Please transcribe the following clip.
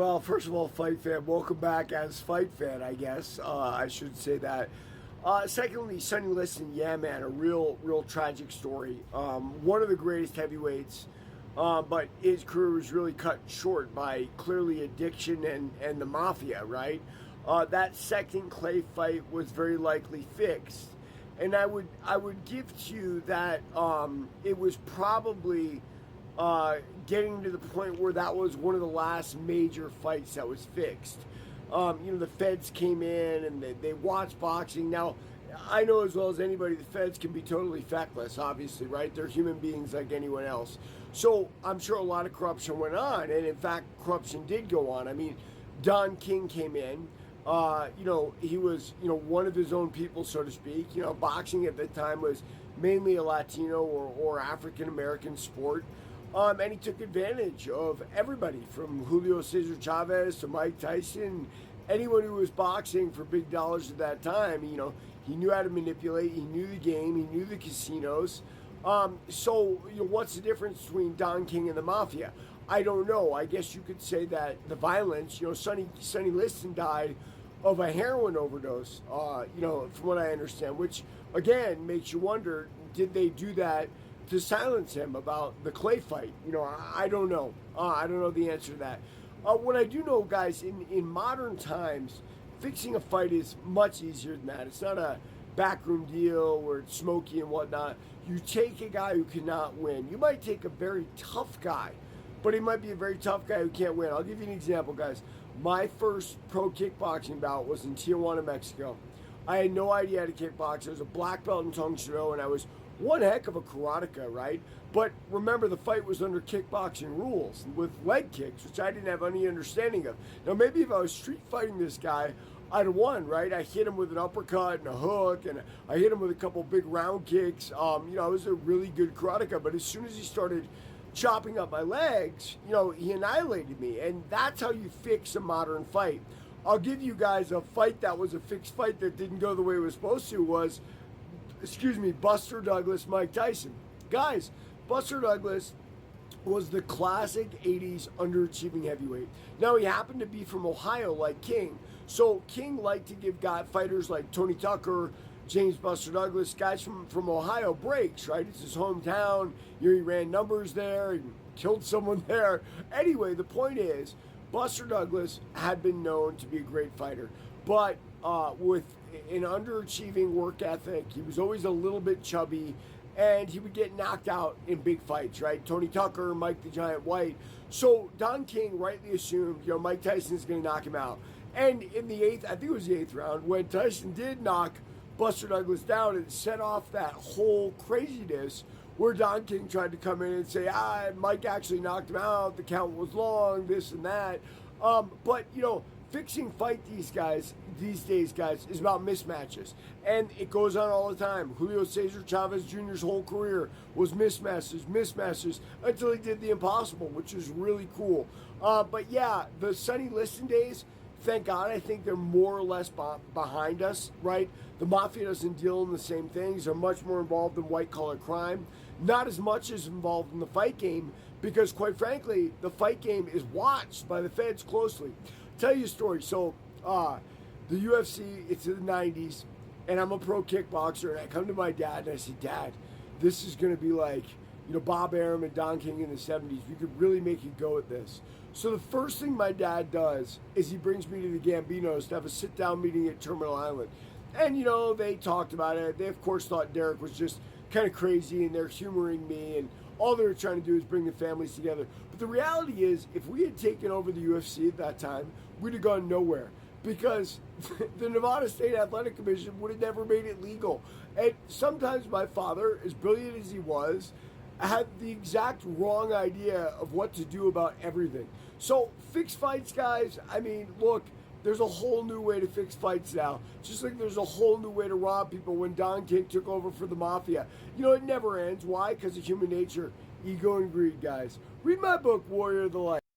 Well, first of all, Fight Fan, welcome back as Fight Fan, I guess. I should say that. Secondly, Sonny Liston, yeah, man, a real tragic story. One of the greatest heavyweights, but his career was really cut short by clearly addiction and the mafia, right? That second Clay fight was very likely fixed. And I would give to you that it was probably getting to the point where that was one of the last major fights that was fixed. The feds came in and they watched boxing. Now, I know as well as anybody, the feds can be totally feckless, obviously, right? They're human beings like anyone else. So I'm sure a lot of corruption went on, and in fact, corruption did go on. I mean, Don King came in. He was, one of his own people, so to speak. Boxing at the time was mainly a Latino or African American sport. And he took advantage of everybody from Julio Cesar Chavez to Mike Tyson, anyone who was boxing for big dollars at that time. He knew how to manipulate. He knew the game. He knew the casinos. What's the difference between Don King and the mafia? I don't know. I guess you could say that the violence. Sonny Liston died of a heroin overdose. From what I understand, which again makes you wonder: did they do that to silence him about the Clay fight? I don't know. I don't know the answer to that. What I do know, guys, in modern times, fixing a fight is much easier than that. It's not a backroom deal where it's smoky and whatnot. You take a guy who cannot win. You might take a very tough guy, but he might be a very tough guy who can't win. I'll give you an example, guys. My first pro kickboxing bout was in Tijuana, Mexico. I had no idea how to kickbox. I was a black belt in Tang Soo Do, and I was one heck of a karateka, right? But remember, the fight was under kickboxing rules with leg kicks, which I didn't have any understanding of. Now, maybe if I was street fighting this guy, I'd have won, right? I hit him with an uppercut and a hook, and I hit him with a couple big round kicks. I was a really good karateka, but as soon as he started chopping up my legs, he annihilated me. And that's how you fix a modern fight. I'll give you guys a fight that was a fixed fight that didn't go the way it was supposed to was, Buster Douglas, Mike Tyson. Guys, Buster Douglas was the classic 80s underachieving heavyweight. Now, he happened to be from Ohio like King. So King liked to give fighters like Tony Tucker, James Buster Douglas, guys from Ohio breaks, right? It's his hometown. He ran numbers there. He killed someone there. Anyway, the point is, Buster Douglas had been known to be a great fighter. But with an underachieving work ethic, he was always a little bit chubby, and he would get knocked out in big fights, right? Tony Tucker, Mike the Giant White. So Don King rightly assumed, Mike Tyson's going to knock him out. And in the eighth, I think it was the eighth round, when Tyson did knock Buster Douglas down, and set off that whole craziness where Don King tried to come in and say, Mike actually knocked him out, the count was long, this and that. But fixing fight these days, guys, is about mismatches. And it goes on all the time. Julio Cesar Chavez Jr.'s whole career was mismatches, until he did the impossible, which is really cool. But yeah, the Sonny Liston days, thank God, I think they're more or less behind us, right? The mafia doesn't deal in the same things. They're much more involved in white-collar crime. Not as much as involved in the fight game, because quite frankly, the fight game is watched by the feds closely. Tell you a story. So, the UFC, it's in the 90s, and I'm a pro kickboxer, and I come to my dad, and I say, Dad, this is going to be like, Bob Arum and Don King in the 70s. We could really make you go at this. So the first thing my dad does is he brings me to the Gambinos to have a sit-down meeting at Terminal Island. And, they talked about it. They, of course, thought Derek was just kind of crazy, and they're humoring me, and all they were trying to do is bring the families together. But the reality is, if we had taken over the UFC at that time, we'd have gone nowhere, because the Nevada State Athletic Commission would have never made it legal. And sometimes my father, as brilliant as he was, had the exact wrong idea of what to do about everything. So fix fights, guys. I mean, look, there's a whole new way to fix fights now. Just like there's a whole new way to rob people when Don King took over for the mafia. It never ends. Why? Because of human nature, ego, and greed, guys. Read my book, Warrior of the Light.